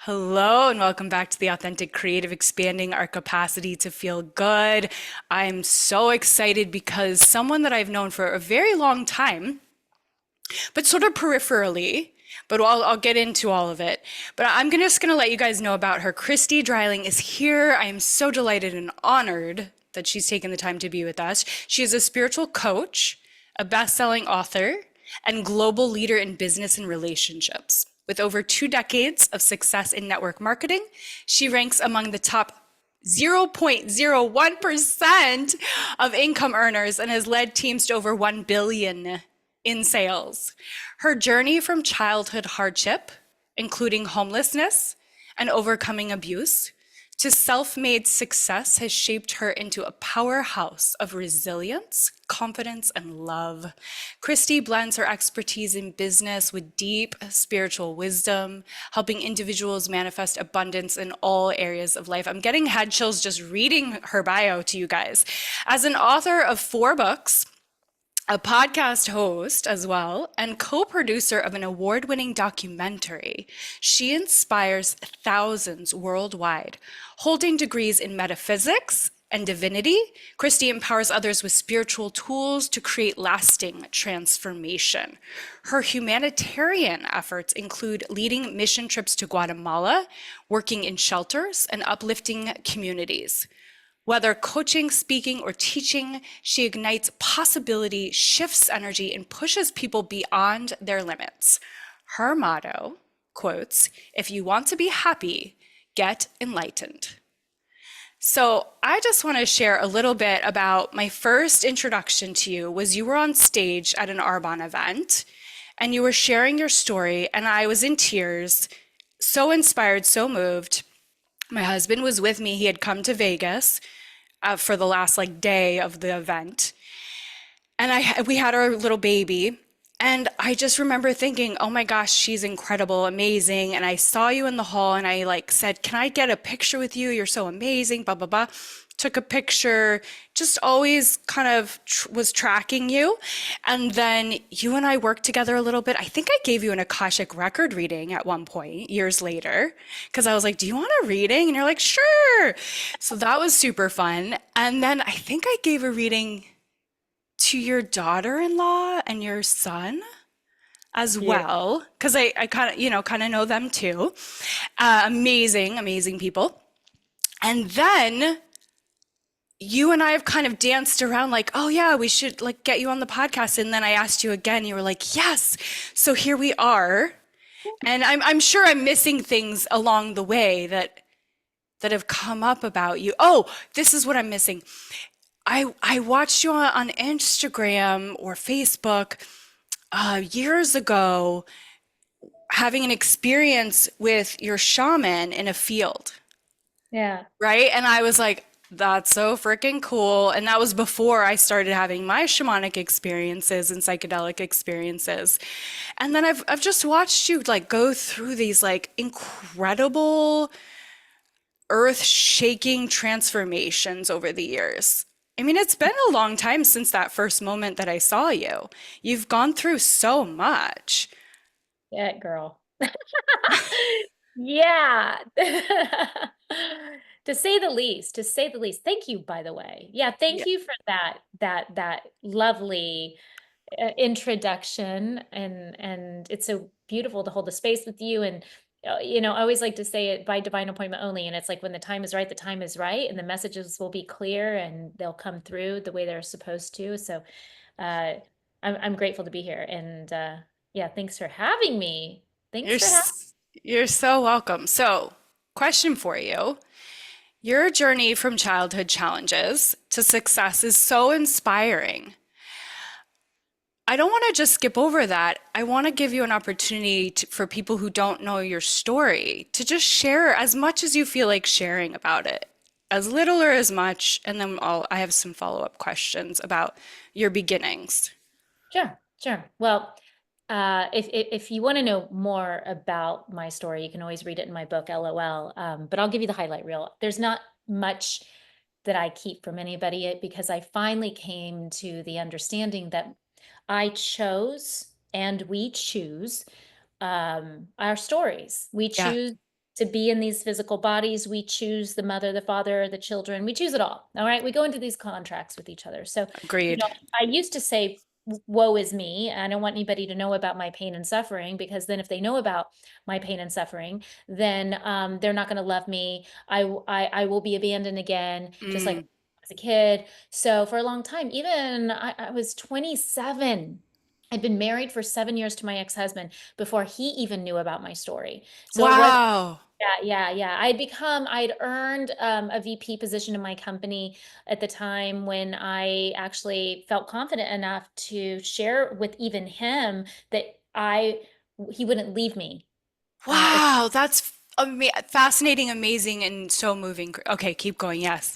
Hello, and welcome back to the Authentic Creative, expanding our capacity to feel good. I'm so excited because someone that I've known for a very long time, but sort of peripherally, but I'll get into all of it. But just gonna let you guys know about her. Christy Dreiling is here. I am so delighted and honored that she's taken the time to be with us. She is a spiritual coach, a best-selling author, and global leader in business and relationships. With over 2 decades of success in network marketing, she ranks among the top 0.01% of income earners and has led teams to over 1 billion in sales. Her journey from childhood hardship, including homelessness and overcoming abuse, to self-made success has shaped her into a powerhouse of resilience, confidence, and love. Christy blends her expertise in business with deep spiritual wisdom, helping individuals manifest abundance in all areas of life. I'm getting head chills just reading her bio to you guys. As an author of 4 books, a podcast host as well, and co-producer of an award-winning documentary, she inspires thousands worldwide. Holding degrees in metaphysics and divinity, Christy empowers others with spiritual tools to create lasting transformation. Her humanitarian efforts include leading mission trips to Guatemala, working in shelters, and uplifting communities. Whether coaching, speaking, or teaching, she ignites possibility, shifts energy, and pushes people beyond their limits. Her motto, quotes, "If you want to be happy, get enlightened." So I just want to share a little bit about my first introduction to you was you were on stage at an Arbonne event and you were sharing your story and I was in tears, so inspired, so moved. My husband was with me. He had come to Vegas for the last day of the event. And we had our little baby. And I just remember thinking, oh my gosh, she's incredible, amazing. And I saw you in the hall and I said, can I get a picture with you? You're so amazing, blah, blah, blah. Took a picture, just always kind of was tracking you. And then you and I worked together a little bit. I think I gave you an Akashic record reading at one point, years later, because I was like, do you want a reading? And you're like, sure. So that was super fun. And then I think I gave a reading to your daughter-in-law and your son as Yeah. well, because I kind of, kind of know them too. Amazing, amazing people. And then you and I have kind of danced around oh yeah, we should get you on the podcast. And then I asked you again, you were like, yes. So here we are. And I'm sure I'm missing things along the way that have come up about you. Oh, this is what I'm missing. I watched you on Instagram or Facebook years ago having an experience with your shaman in a field, Yeah. right? And I was like, that's so freaking cool. And that was before I started having my shamanic experiences and psychedelic experiences. And then I've just watched you go through these incredible earth-shaking transformations over the years. I mean, it's been a long time since that first moment that I saw you. You've gone through so much. Yeah, girl. Yeah. To say the least, to say the least. Thank you, by the way. Yeah, thank Yeah. you for that lovely introduction and it's so beautiful to hold the space with you and I always like to say it by divine appointment only and it's like when the time is right, the time is right and the messages will be clear and they'll come through the way they're supposed to. So uh I'm grateful to be here and yeah, thanks for having me. You're Thanks for having s- you're so welcome. So, question for you. Your journey from childhood challenges to success is so inspiring. I don't want to just skip over that. I want to give you an opportunity for people who don't know your story to just share as much as you feel like sharing about it, as little or as much. And then I have some follow-up questions about your beginnings. Sure, sure. Well, if you want to know more about my story, you can always read it in my book, LOL. But I'll give you the highlight reel. There's not much that I keep from anybody because I finally came to the understanding that I chose and we choose our stories. We Yeah. choose to be in these physical bodies. We choose the mother, the father, the children. We choose it all right? We go into these contracts with each other. So, you Agreed. know, I used to say, woe is me. I don't want anybody to know about my pain and suffering, because then if they know about my pain and suffering, then they're not going to love me. I will be abandoned again, just like Mm. as a kid. So for a long time, even I was 27. I'd been married for 7 years to my ex-husband before he even knew about my story. So it was, Wow. yeah. I'd earned a VP position in my company at the time when I actually felt confident enough to share with even him that he wouldn't leave me. If Wow. That's fascinating, amazing, and so moving. Okay, keep going. Yes.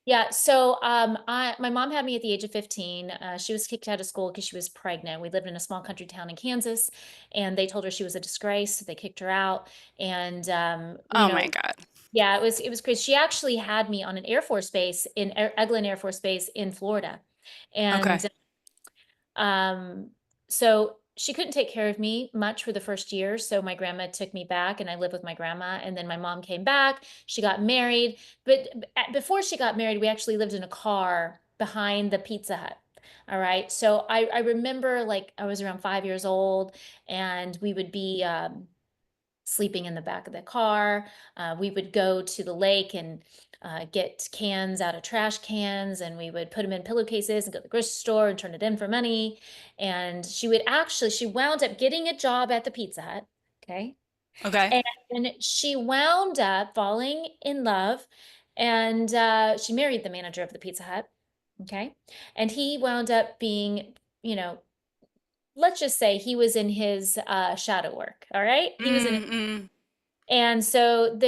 Yeah, so my mom had me at the age of 15. She was kicked out of school because she was pregnant. We lived in a small country town in Kansas, and they told her she was a disgrace, so they kicked her out. And Oh my God. yeah, it was crazy. She actually had me on an Air Force base in Eglin Air Force Base in Florida, Okay. and um, so she couldn't take care of me much for the first year. So my grandma took me back and I lived with my grandma. And then my mom came back. She got married. But before she got married, we actually lived in a car behind the Pizza Hut. All right. So I remember, like, I was around 5 years old, and we would be sleeping in the back of the car. We would go to the lake and get cans out of trash cans, and we would put them in pillowcases and go to the grocery store and turn it in for money. And she wound up getting a job at the Pizza Hut. Okay. Okay. And she wound up falling in love, and she married the manager of the Pizza Hut. Okay. And he wound up being, you know, let's just say he was in his shadow work. All right. He was in, Mm-mm. and so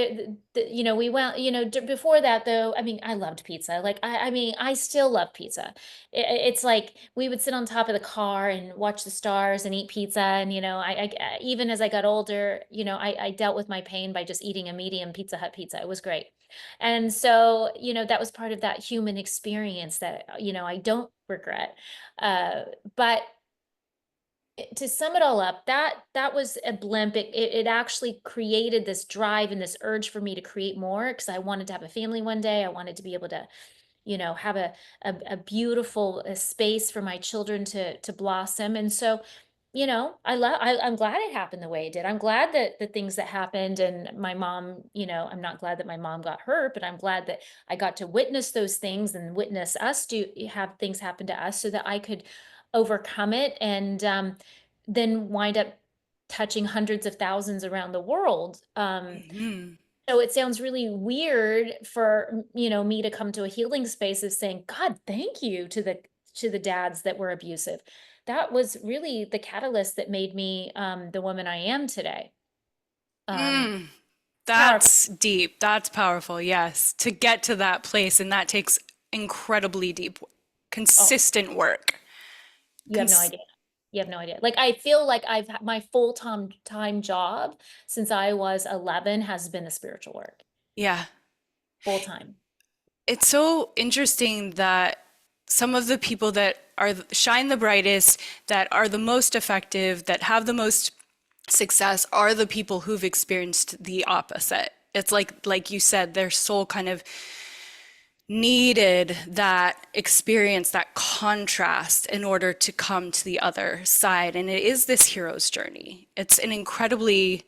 we went, before that though, I mean, I loved pizza. Like, I mean, I still love pizza. It's like we would sit on top of the car and watch the stars and eat pizza. And, even as I got older, I dealt with my pain by just eating a medium Pizza Hut pizza. It was great. And so, that was part of that human experience that, I don't regret. But to sum it all up, that was a blimp. It actually created this drive and this urge for me to create more, because I wanted to have a family one day. I wanted to be able to, have a beautiful space for my children to blossom. And so, I'm glad it happened the way it did. I'm glad that the things that happened, and my mom, I'm not glad that my mom got hurt, but I'm glad that I got to witness those things and witness us do have things happen to us, so that I could overcome it, and then wind up touching hundreds of thousands around the world. Mhm. So it sounds really weird for, me to come to a healing space of saying, God, thank you to the dads that were abusive. That was really the catalyst that made me the woman I am today. Um, Mm. Powerful. That's deep. That's powerful. Yes. To get to that place, and that takes incredibly deep, Oh, consistent work. you have no Cons idea. You have no idea. Like, I feel like I've had my full time job since I was 11 has been the spiritual work, yeah. full time. It's so interesting that some of the people that shine the brightest, that are the most effective, that have the most success are the people who've experienced the opposite. It's like you said, their soul kind of needed that experience, that contrast in order to come to the other side. And it is this hero's journey. It's an incredibly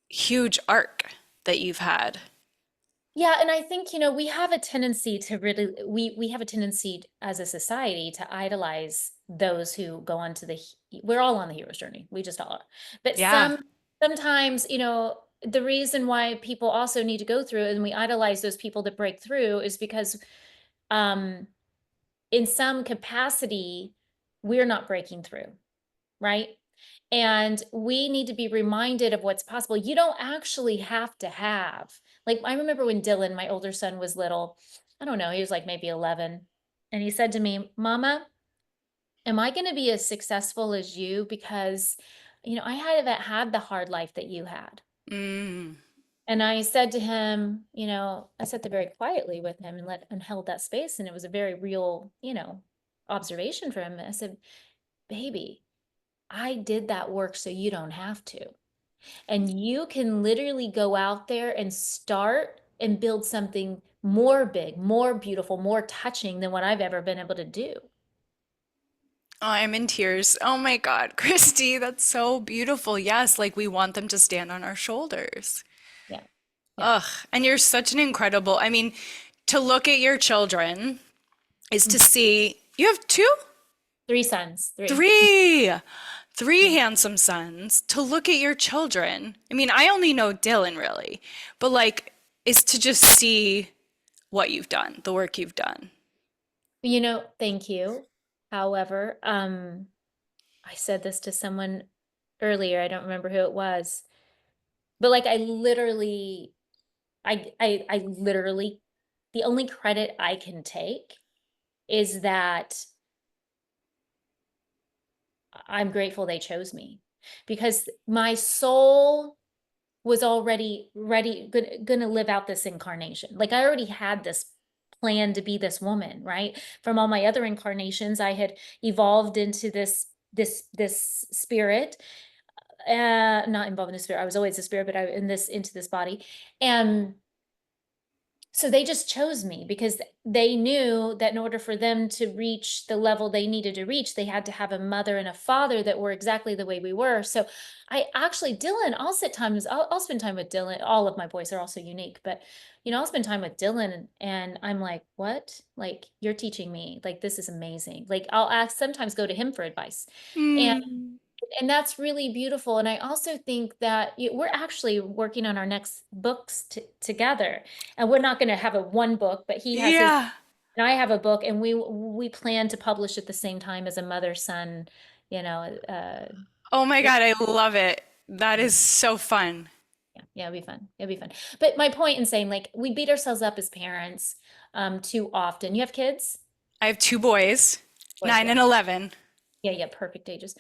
huge arc that you've had. Yeah, and I think, we have a tendency to really we have a tendency as a society to idolize those who go on to we're all on the hero's journey. We just all are. But Yeah. sometimes, the reason why people also need to go through it, and we idolize those people that break through, is because um in some capacity we're not breaking through, right? And we need to be reminded of what's possible. You don't actually have to have, like, I remember when Dylan, my older son, was little. I don't know, he was like maybe 11. And he said to me, Mama, am I going to be as successful as you? Because, I haven't had the hard life that you had. Mm. And I said to him, I sat there very quietly with him and held that space. And it was a very real, observation for him. I said, baby, I did that work so you don't have to. And you can literally go out there and start and build something more big, more beautiful, more touching than what I've ever been able to do. Oh, I'm in tears. Oh my God, Christy, that's so beautiful. Yes, like we want them to stand on our shoulders. Yeah. Yeah. Ugh, and you're such an incredible, I mean, to look at your children is to Mhm. see you have two, Three sons, three. three, three Yeah. handsome sons. To look at your children. I mean, I only know Dylan really, but like, is to just see what you've done, the work you've done. Thank you. However, I said this to someone earlier. I don't remember who it was, but like I literally, the only credit I can take is that I'm grateful they chose me because my soul was already ready, gonna live out this incarnation. Like I already had this plan to be this woman, right? From all my other incarnations, I had evolved into this spirit, not involved in a spirit. I was always a spirit, but I in this into this body. And so they just chose me because they knew that in order for them to reach the level they needed to reach, they had to have a mother and a father that were exactly the way we were. So I actually, Dylan, I'll spend time with Dylan. All of my boys are also unique, but I'll spend time with Dylan and I'm like, what? Like, you're teaching me, like, this is amazing. Like, I'll ask, sometimes go to him for advice. And Mm, and that's really beautiful. And I also think that we're actually working on our next books together. And we're not going to have a one book, but he has his, yeah. and I have a book, and we plan to publish at the same time as a mother-son, you know, uh, Oh my it- God, I love it. That yeah, is so fun. yeah, it'll be fun. It'll be fun. But my point in saying, like, we beat ourselves up as parents too often. You have kids? I have two boys, Boys, 9 yeah. and 11. Yeah, yeah, perfect ages.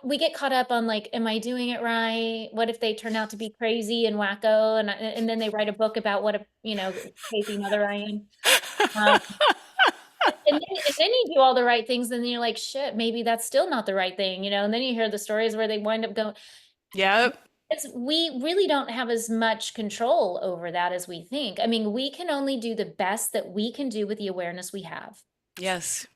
We get caught up on like, am I doing it right? What if they turn out to be crazy and wacko? And then they write a book about what a, crazy mother I am. Um, and then you do all the right things, and then you're like, shit, maybe that's still not the right thing, and then you hear the stories where they wind up going, Yep. we really don't have as much control over that as we think. I mean, we can only do the best that we can do with the awareness we have. Yes.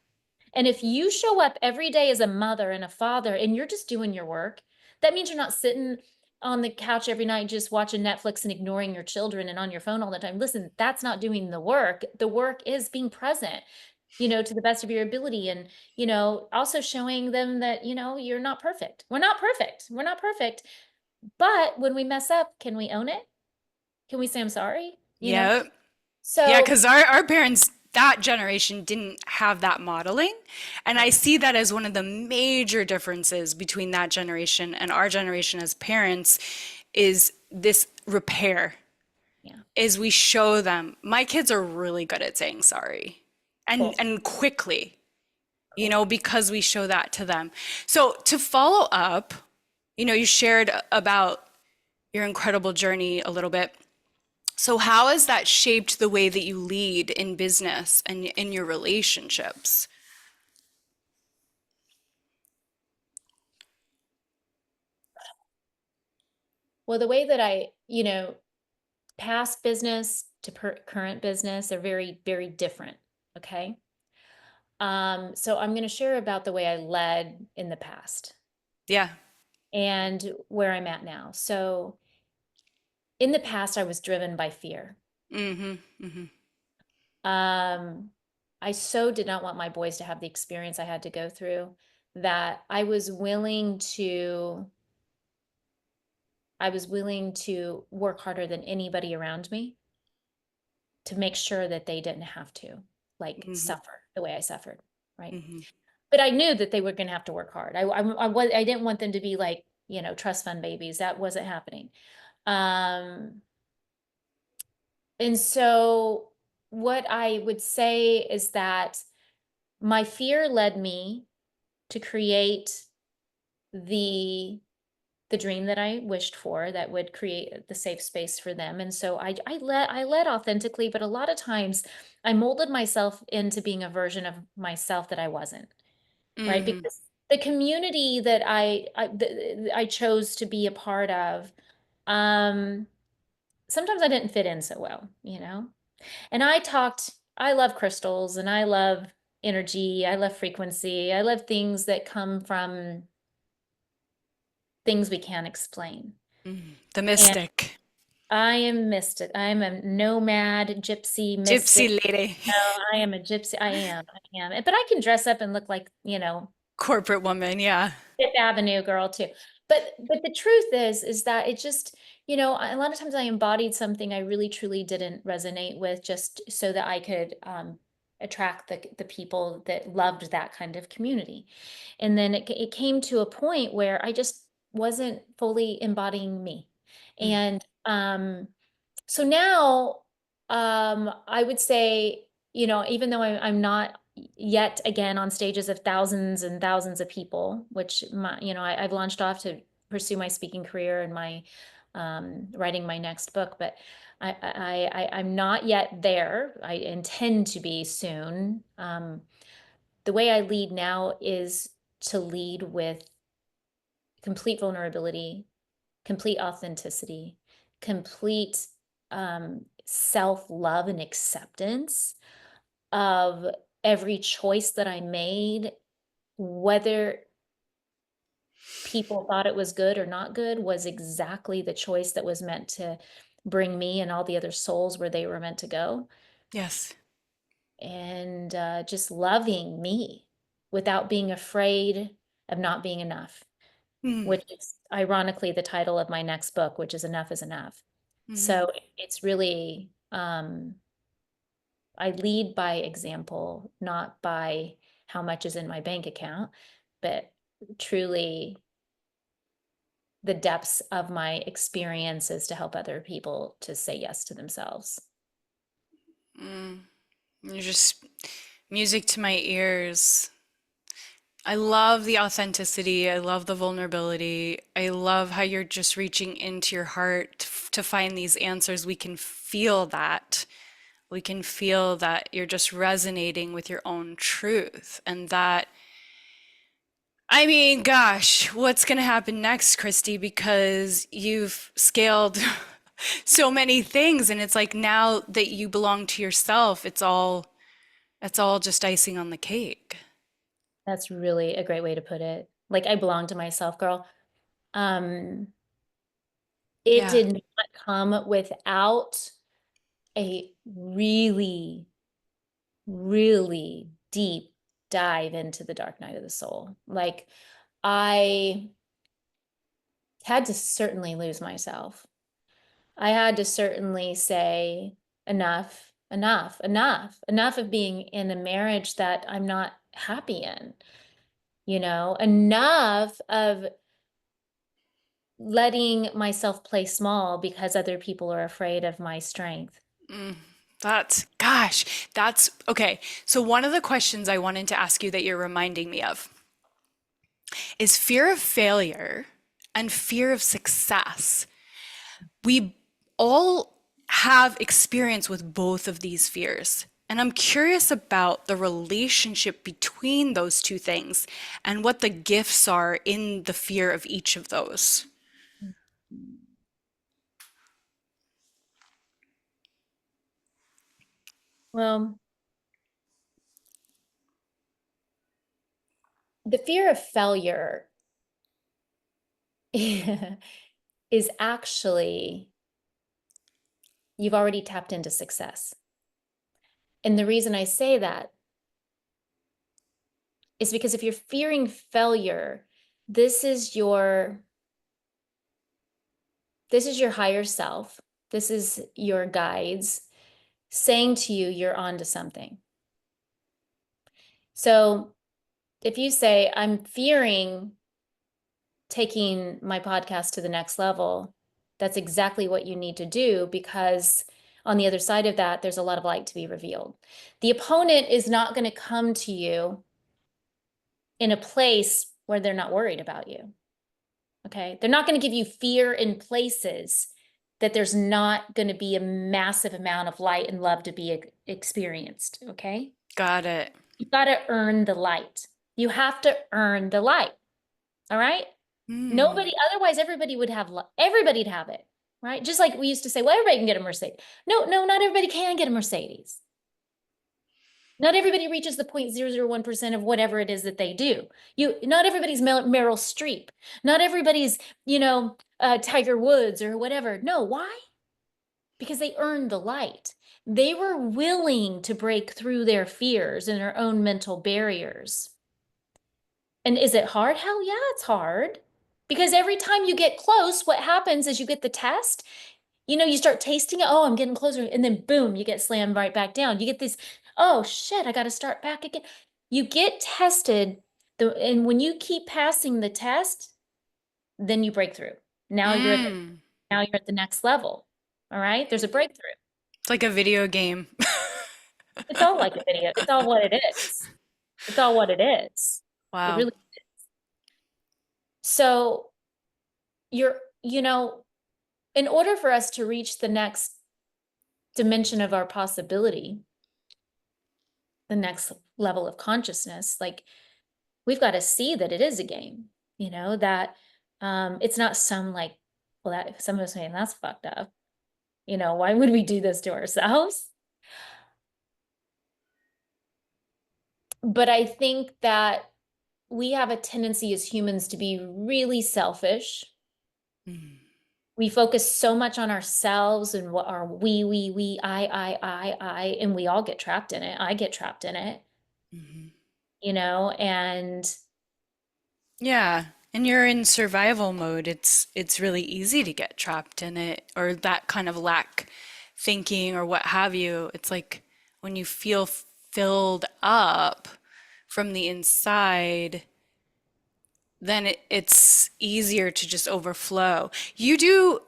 And if you show up every day as a mother and a father and you're just doing your work, that means you're not sitting on the couch every night just watching Netflix and ignoring your children and on your phone all the time. Listen, that's not doing the work. The work is being present, to the best of your ability. And, also showing them that, you're not perfect. We're not perfect. We're not perfect. But when we mess up, can we own it? Can we say, I'm sorry? Yep. Yeah, So, because our parents, that generation didn't have that modeling. And I right. see that as one of the major differences between that generation and our generation as parents is this repair, Yeah. is we show them. My kids are really good at saying sorry and Cool. and quickly, Cool. because we show that to them. So to follow up, you shared about your incredible journey a little bit. So, how has that shaped the way that you lead in business and in your relationships? Well, the way that past business to current business are very, very different. Okay. So I'm going to share about the way I led in the past Yeah. and where I'm at now. So in the past, I was driven by fear. Mm-hmm. Mm-hmm. Um, I so did not want my boys to have the experience I had to go through that I was willing to work harder than anybody around me to make sure that they didn't have to like Mm-hmm. suffer the way I suffered, right? Mm-hmm. But I knew that they were going to have to work hard. I didn't want them to be like, trust fund babies. That wasn't happening. Um, and so what I would say is that my fear led me to create the the dream that I wished for that would create the safe space for them. And so I led authentically, but a lot of times I molded myself into being a version of myself that I wasn't, right? Mm-hmm. the community that I chose to be a part of, um, sometimes I didn't fit in so well, you know? And I love crystals and I love energy. I love frequency. I love things that come from things we can't explain. The And mystic. I am mystic. I am a nomad, gypsy, mystic. Gypsy lady. No, I am a gypsy. I am. But I can dress up and look like, Corporate woman, yeah. Fifth Avenue girl too. But the truth is that it just, a lot of times I embodied something I really truly didn't resonate with just so that I could attract the people that loved that kind of community. And then it came to a point where I just wasn't fully embodying me. Mm, And so now, I would say, even though I'm not yet again on stages of thousands and thousands of people, which I've launched off to pursue my speaking career and my writing my next book, but I'm not yet there. I intend to be soon. The way I lead now is to lead with complete vulnerability, complete authenticity, complete self-love and acceptance of every choice that I made, whether people thought it was good or not good, was exactly the choice that was meant to bring me and all the other souls where they were meant to go. yes. And just loving me without being afraid of not being enough, Mm, which is ironically the title of my next book, which is Enough is Enough. mhm. So it's really, I lead by example, not by how much is in my bank account, but truly the depths of my experiences to help other people to say yes to themselves. Mm. You're just music to my ears. I love the authenticity. I love the vulnerability. I love how you're just reaching into your heart to find these answers. We can feel that. We can feel that you're just resonating with your own truth. And that, I mean, gosh, what's going to happen next, Christy? Because you've scaled so many things, and it's like now that you belong to yourself, it's all just icing on the cake. That's really a great way to put it. Like I belong to myself, girl. Um, it Yeah. did not come without a really, really deep dive into the dark night of the soul. Like I had to certainly lose myself. I had to certainly say enough, enough, enough, enough of being in a marriage that I'm not happy in, enough of letting myself play small because other people are afraid of my strength. Mm, that's okay. So, one of the questions I wanted to ask you that you're reminding me of is fear of failure and fear of success. We all have experience with both of these fears. And I'm curious about the relationship between those two things and what the gifts are in the fear of each of those. Well, the fear of failure is actually, you've already tapped into success. And the reason I say that is because if you're fearing failure, this is your this is your higher self. This is your guides saying to you you're on to something. So if you say, I'm fearing taking my podcast to the next level, that's exactly what you need to do, because on the other side of that, there's a lot of light to be revealed. The opponent is not going to come to you in a place where they're not worried about you. Okay. They're not going to give you fear in places that there's not going to be a massive amount of light and love to be experienced. Okay. Got it. You've got to earn the light. You have to earn the light. All right. Mm. Nobody, otherwise everybody would have, everybody'd have it, right? Just like we used to say, well, everybody can get a Mercedes. No, no, not everybody can get a Mercedes. Not everybody reaches the 0.001% of whatever it is that they do. Not everybody's Meryl Streep. Not everybody's, Tiger Woods or whatever. No, why? Because they earned the light. They were willing to break through their fears and their own mental barriers. And is it hard? Hell yeah, it's hard. Because every time you get close, what happens is you get the test, you start tasting it. Oh, I'm getting closer. And then boom, you get slammed right back down. You get this, oh shit, I got to start back again. You get tested. And when you keep passing the test, then you break through. Now you're at the, Mm. now you're at the next level. All right. There's a breakthrough. It's like a video game. It's all like a video. It's all what it is. It's all what it is. It Wow. really. So you're, you know, in order for us to reach the next dimension of our possibility, the next level of consciousness, like we've got to see that it is a game, that it's not some like, well, that some of us saying that's fucked up. Why would we do this to ourselves? But I think that we have a tendency as humans to be really selfish. Mm. We focus so much on ourselves and what are we, I, and we all get trapped in it. I get trapped in it, Mhm. and Yeah, and you're in survival mode. It's really easy to get trapped in it or that kind of lack thinking or what have you. It's like when you feel filled up from the inside, then it's easier to just overflow. You do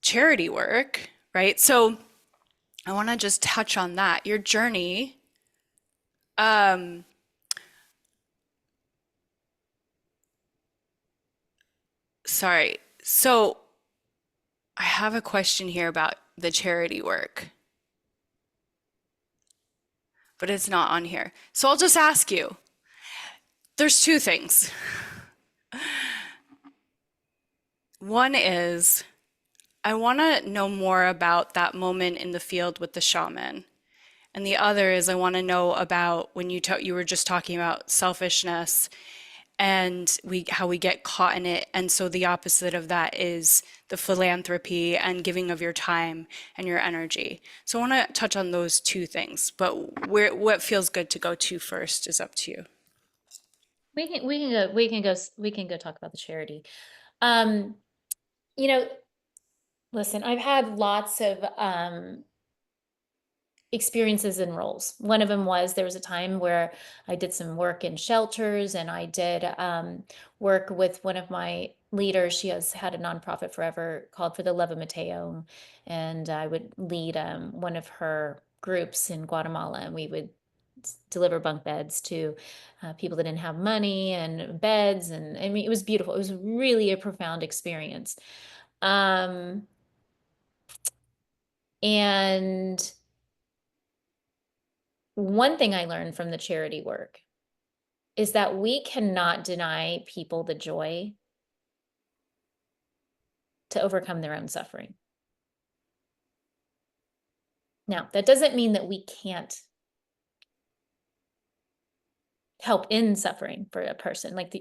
charity work, right? So I want to just touch on that. Your journey, um, sorry. So I have a question here about the charity work, but it's not on here. So I'll just ask you. There's two things. One is I want to know more about that moment in the field with the shaman. And the other is I want to know about when you were just talking about selfishness and how we get caught in it. And so the opposite of that is the philanthropy and giving of your time and your energy. So I want to touch on those two things, but what feels good to go to first is up to you. we can go talk about the charity. Um, you know, Listen, I've had lots of experiences and roles. One of them was there was a time where I did some work in shelters, and I did work with one of my leaders. She has had a nonprofit forever called For the Love of Mateo, and I would lead one of her groups in Guatemala, and we would deliver bunk beds to people that didn't have money and beds, and I mean it was beautiful. It was really a profound experience. Um, and one thing I learned from the charity work is that we cannot deny people the joy to overcome their own suffering. Now, that doesn't mean that we can't help in suffering for a person. Like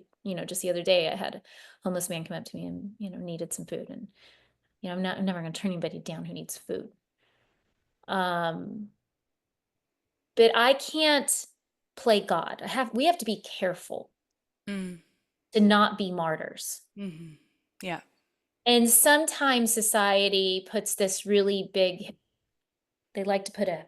just the other day, I had a homeless man come up to me and needed some food, and I'm never going to turn anybody down who needs food. Um, but I can't play God. We have to be careful Mm, to not be martyrs. hmm. Yeah. And sometimes society puts this really big, they like to put a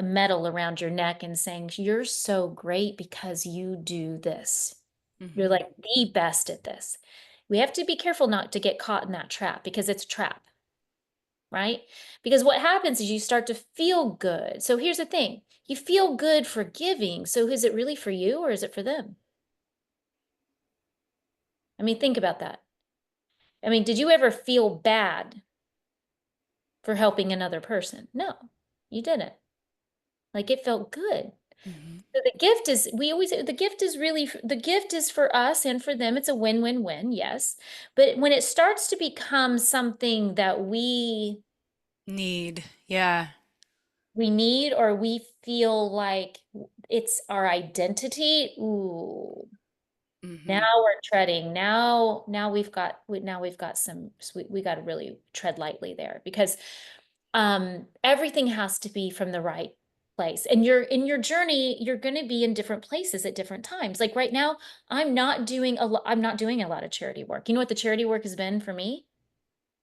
medal around your neck and saying, you're so great because you do this. You're Hmm. like the best at this. We have to be careful not to get caught in that trap, because it's a trap, right? Because what happens is you start to feel good. So here's the thing, you feel good for giving. So is it really for you or is it for them? I mean, think about that. I mean, did you ever feel bad for helping another person? No, you didn't. Like, it felt good. Mhm. So the gift is, we always, the gift is really, the gift is for us and for them. It's a win-win-win, yes. But when it starts to become something that Need. Yeah. we need, or we feel like it's our identity, ooh, now Mhm. we're treading. Now we've got some, we got to really tread lightly there, because everything has to be from the right place. And you're in your journey, you're going to be in different places at different times. Like right now, I'm not doing a lot of charity work. You know what the charity work has been for me?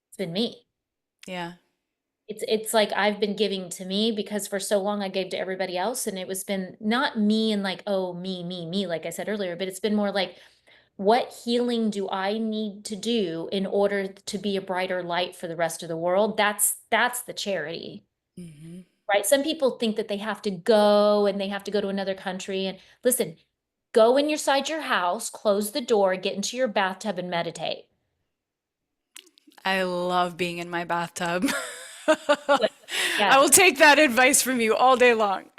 It's been me. Yeah. It's like I've been giving to me, because for so long I gave to everybody else, and it was been not me and like, oh, me, like I said earlier, but it's been more like, what healing do I need to do in order to be a brighter light for the rest of the world? That's the charity. Mhm. Right? Some people think that they have to go, and they have to go to another country. And listen, go inside your house, close the door, get into your bathtub and meditate. I love being in my bathtub. Good. I Yes. will take that advice from you all day long.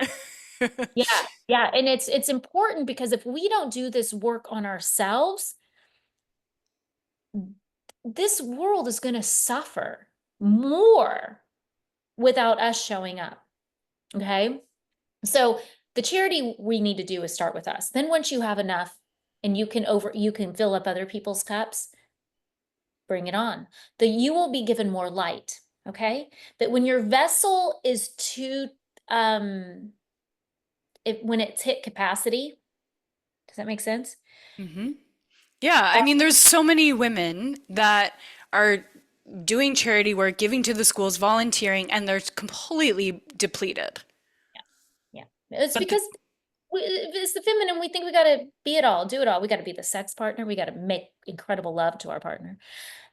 Yeah. Yeah. And it's important, because if we don't do this work on ourselves, this world is going to suffer more without us showing up. Okay. So the charity we need to do is start with us. Then once you have enough and you can fill up other people's cups, bring it on. That you will be given more light. Okay. That when your vessel is too, um, when it's hit capacity, does that make sense? Mhm. Yeah, I All, mean, there's so many women that are doing charity work, giving to the schools, volunteering, and they're completely depleted. yeah. Yeah. It's But the, because it's the feminine. We think we got to be it all, do it all. We got to be the sex partner. We got to make incredible love to our partner.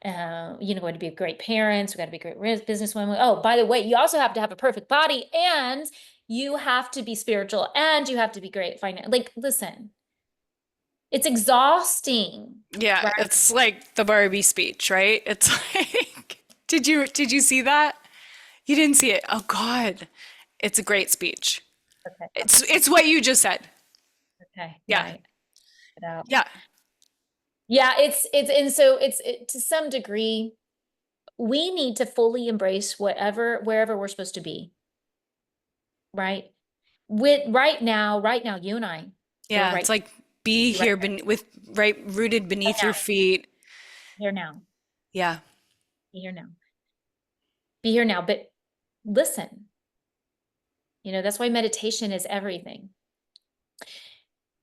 We got to be great parents. We got to be great businesswomen. Oh, by the way, you also have to have a perfect body, and you have to be spiritual, and you have to be great finance. Like, listen, it's exhausting, yeah, right? it's like the Barbie speech, right? It's like, did you see that? You didn't see it. Oh God. It's a great speech. Okay. It's what you just said. Okay. Yeah. Right. Get out. Yeah. Yeah. And so to some degree, we need to fully embrace wherever we're supposed to be, right? Right now, you and I, we're Yeah, it's right, like be right here with right rooted beneath your now, feet. here now, Yeah. be here now, be here now. But listen, that's why meditation is everything.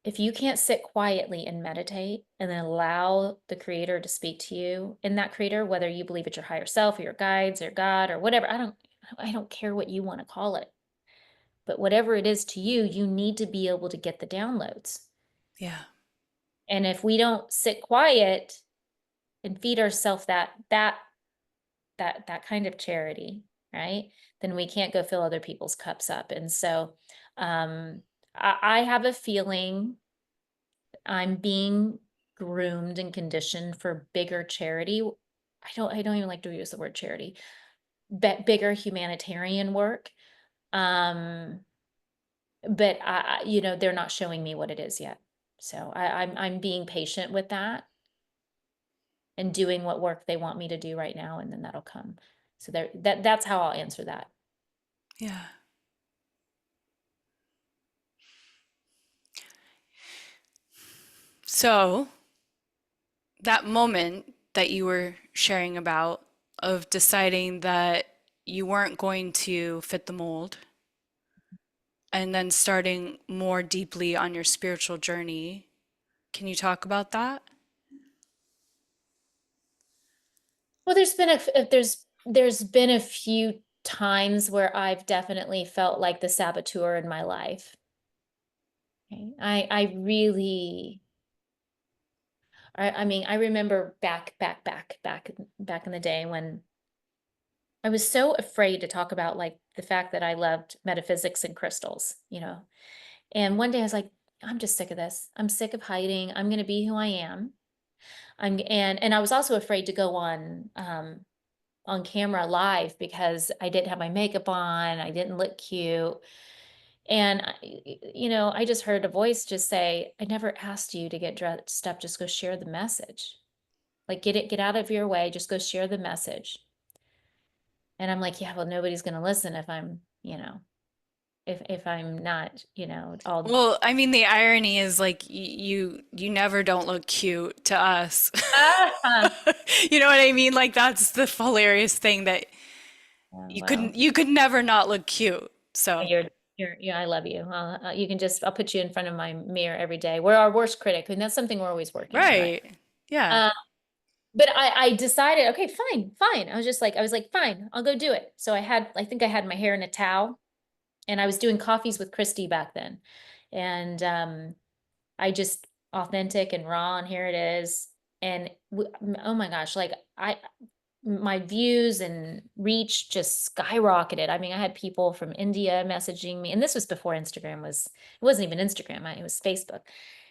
If you can't sit quietly and meditate and then allow the creator to speak to you, and that creator, whether you believe it's your higher self or your guides or God or whatever, I don't care what you want to call it, but whatever it is to you, you need to be able to get the downloads. Yeah. And if we don't sit quiet and feed ourselves that kind of charity, right? Then we can't go fill other people's cups up. And so I have a feeling I'm being groomed and conditioned for bigger charity. I don't even like to use the word charity, but bigger humanitarian work. Um, but they're not showing me what it is yet. So I'm being patient with that and doing what work they want me to do right now, and then that'll come. So that's how I'll answer that. Yeah. So, that moment that you were sharing about of deciding that you weren't going to fit the mold and then starting more deeply on your spiritual journey, can you talk about that? Well, there's been a few times where I've definitely felt like the saboteur in my life. Okay. I really I mean, I remember back in the day when I was so afraid to talk about like the fact that I loved metaphysics and crystals. And one day I was like, I'm just sick of this. I'm sick of hiding. I'm going to be who I am. And I was also afraid to go on camera live because I didn't have my makeup on, I didn't look cute. And I just heard a voice just say, I never asked you to get dressed up, just go share the message. Like get out of your way, just go share the message. And I'm like, yeah, well, nobody's gonna listen if I'm, if I'm not, all Well, I mean, the irony is like you never don't look cute to us. ah, You know what I mean? Like that's the hilarious thing that well, you could never not look cute. So, yeah, I love you. I'll put you in front of my mirror every day. We're our worst critic, and that's something we're always working on, right? right. Yeah. Uh, but I decided, okay, fine, fine. I was like, fine, I'll go do it. So I think I had my hair in a towel, and I was doing coffees with Christy back then. And I just authentic and raw, and here it is. And oh my gosh, like my views and reach just skyrocketed. I mean, I had people from India messaging me, and this was before it wasn't even Instagram, it was Facebook.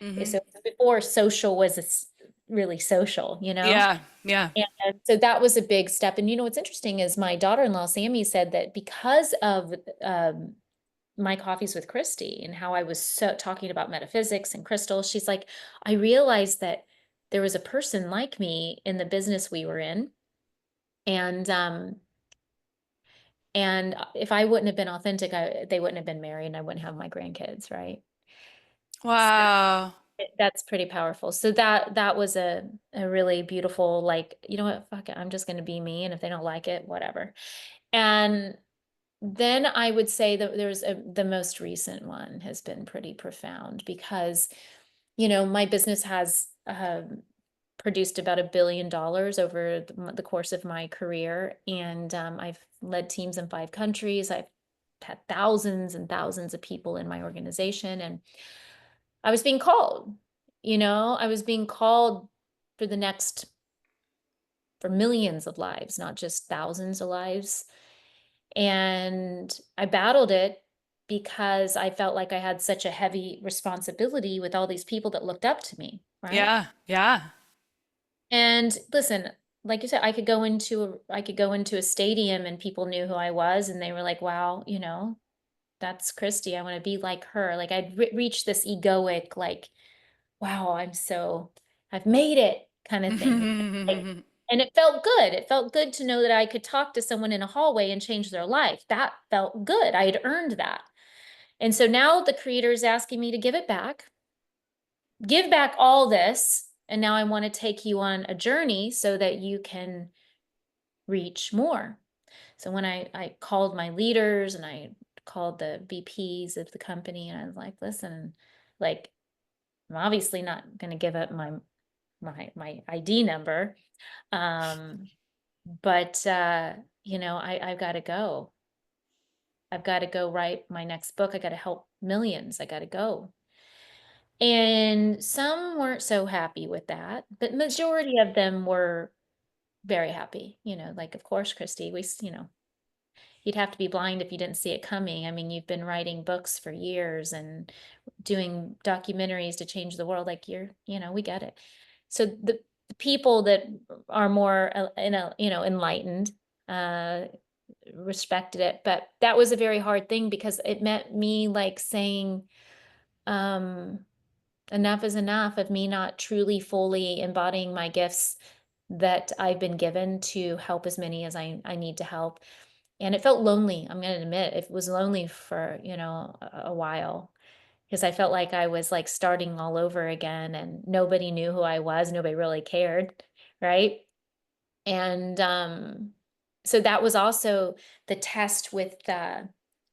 Hmm. So before social was really social, Yeah. Yeah. And so that was a big step. And what's interesting is my daughter-in-law, Sammy, said that because of my coffees with Christy and how I was so talking about metaphysics and crystals, she's like, I realized that there was a person like me in the business we were in. And if I wouldn't have been authentic, they wouldn't have been married and I wouldn't have my grandkids, right? So Wow. that's pretty powerful. So that was a really beautiful, like, you know what, fuck it, I'm just gonna be me. And if they don't like it, whatever. And then I would say that the most recent one has been pretty profound because, my business has produced about $1 billion over the course of my career. And I've led teams in 5 countries. I've had thousands and thousands of people in my organization. And I was being called, I was being called for for millions of lives, not just thousands of lives. And I battled it because I felt like I had such a heavy responsibility with all these people that looked up to me, right? Yeah. Yeah. And listen, like you said, I could go into a stadium and people knew who I was and they were like, "Wow, that's Christy. I want to be like her." Like I'd reached this egoic, like, "Wow, I've made it," kind of thing. Like, and it felt good. It felt good to know that I could talk to someone in a hallway and change their life. That felt good. I had earned that. And so now the creator is asking me to give back all this. And now I want to take you on a journey so that you can reach more. So when I called my leaders and I called the VPs of the company and I was like, listen, like, I'm obviously not going to give up my ID number. Um, but I've got to go. I've got to go write my next book. I got to help millions. I got to go. And some weren't so happy with that, but majority of them were very happy. Like, of course, Christy, you'd have to be blind if you didn't see it coming. I mean, you've been writing books for years and doing documentaries to change the world. Like we get it. So the people that are more, enlightened, uh, respected it. But that was a very hard thing because it meant me like saying, um, enough is enough of me not truly fully embodying my gifts that I've been given to help as many as I need to help. And it felt lonely. I'm going to admit it was lonely for, a while because I felt like I was like starting all over again and nobody knew who I was. Nobody really cared. Right. And so that was also the test with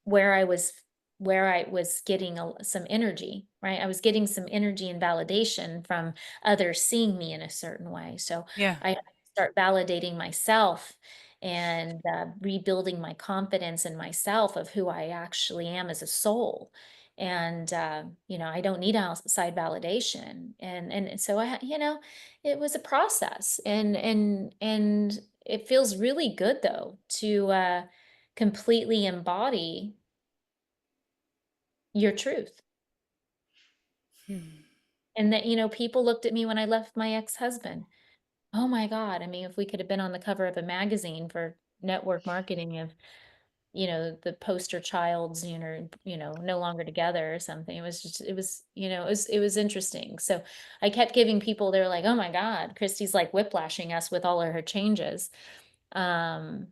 where I was where I was getting some energy, right? I was getting some energy and validation from others seeing me in a certain way. So Yeah. I had to start validating myself and rebuilding my confidence in myself of who I actually am as a soul. And I don't need outside validation. And so it was a process. And it feels really good though to completely embody your truth. Hmm. And that, people looked at me when I left my ex-husband. Oh my God. I mean, if we could have been on the cover of a magazine for network marketing of, the poster child's, no longer together or something. It was just, it was interesting. So I kept giving people, they're like, oh my God, Christy's like whiplashing us with all of her changes. Um,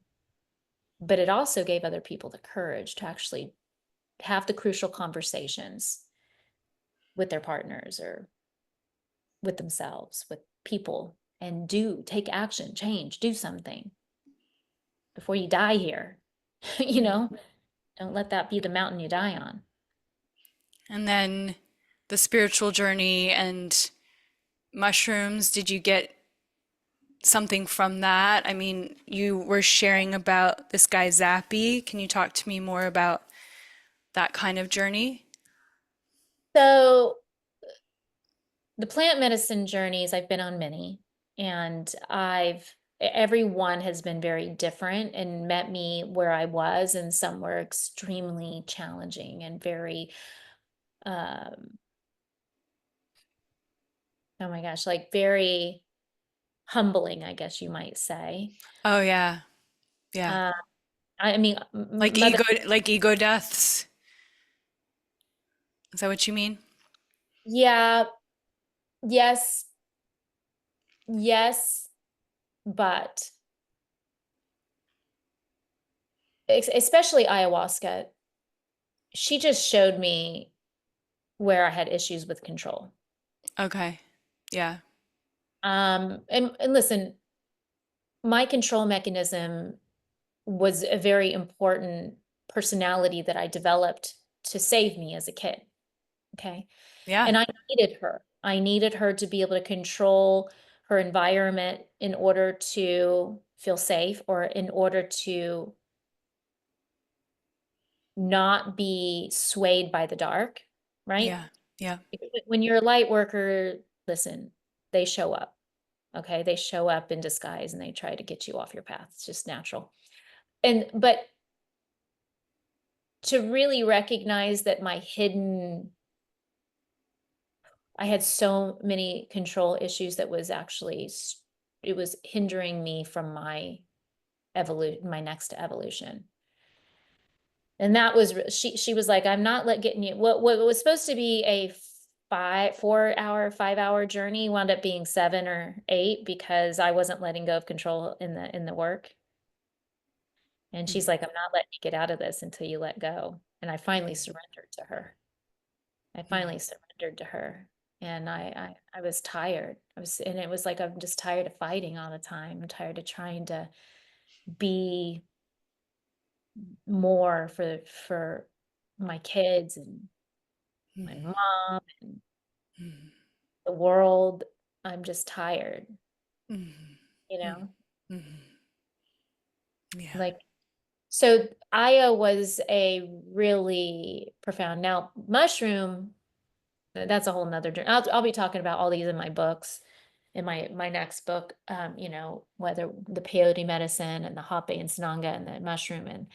but it also gave other people the courage to actually have the crucial conversations with their partners or with themselves, with people, and take action, change, do something before you die here. you Mm. know, don't let that be the mountain you die on. And then the spiritual journey and mushrooms, did you get something from that? I mean, you were sharing about this guy Zappy. Can you talk to me more about that kind of journey? So the plant medicine journeys, I've been on many, and every one has been very different and met me where I was, and some were extremely challenging and very, um, oh my gosh, like very humbling, I guess you might say. Oh yeah. Yeah. Uh, I mean, Like Mother, ego deaths. Is that what you mean? yeah, yes, yes, but especially ayahuasca, she just showed me where I had issues with control. Okay. Yeah. And listen, my control mechanism was a very important personality that I developed to save me as a kid. Okay. Yeah. And I needed her. I needed her to be able to control her environment in order to feel safe or in order to not be swayed by the dark, right? Yeah. Yeah. When you're a light worker, listen, they show up. Okay. They show up in disguise and they try to get you off your path. It's just natural. But to really recognize that I had so many control issues that was actually, it was hindering me from my next evolution. And that was, she was like, I'm not getting you, what was supposed to be a 5 hour journey wound up being 7 or 8 because I wasn't letting go of control in the work. And she's Mhm. like, I'm not letting you get out of this until you let go. And I finally Mhm. surrendered to her. I Mhm. finally surrendered to her. And I was tired. And it was like, I'm just tired of fighting all the time. I'm tired of trying to be more for my kids and my Mhm. mom and Mhm. the world. I'm just tired, Mhm. you Mhm. know? Mhm. Yeah. Like, so Aya was a really profound. Now, mushroom, that's a whole nother journey. I'll be talking about all these in my books, in my next book, whether the peyote medicine and the hape and sananga and the mushroom and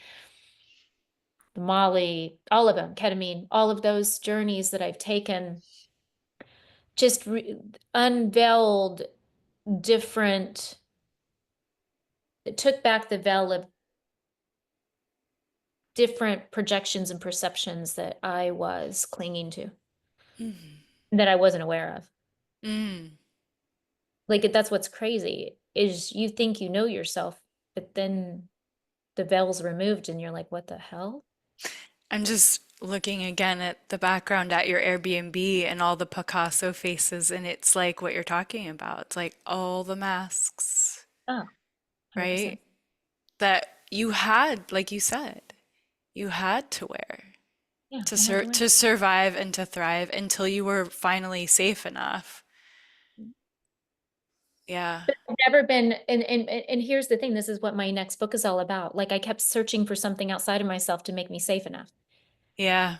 the Molly, all of them, ketamine, all of those journeys that I've taken just unveiled different, it took back the veil of different projections and perceptions that I was clinging to, Mhm. that I wasn't aware of. Mm. Like that's what's crazy is you think you know yourself, but then the veil's removed and you're like, what the hell? I'm just looking again at the background at your Airbnb and all the Picasso faces, and it's like what you're talking about. It's like all the masks, Oh, 100%. right? That you had, like you said, you had to wear Yeah, to I had to wear. survive and to thrive until you were finally safe enough. Yeah. But I've never been, and here's the thing, this is what my next book is all about. Like I kept searching for something outside of myself to make me safe enough. Yeah.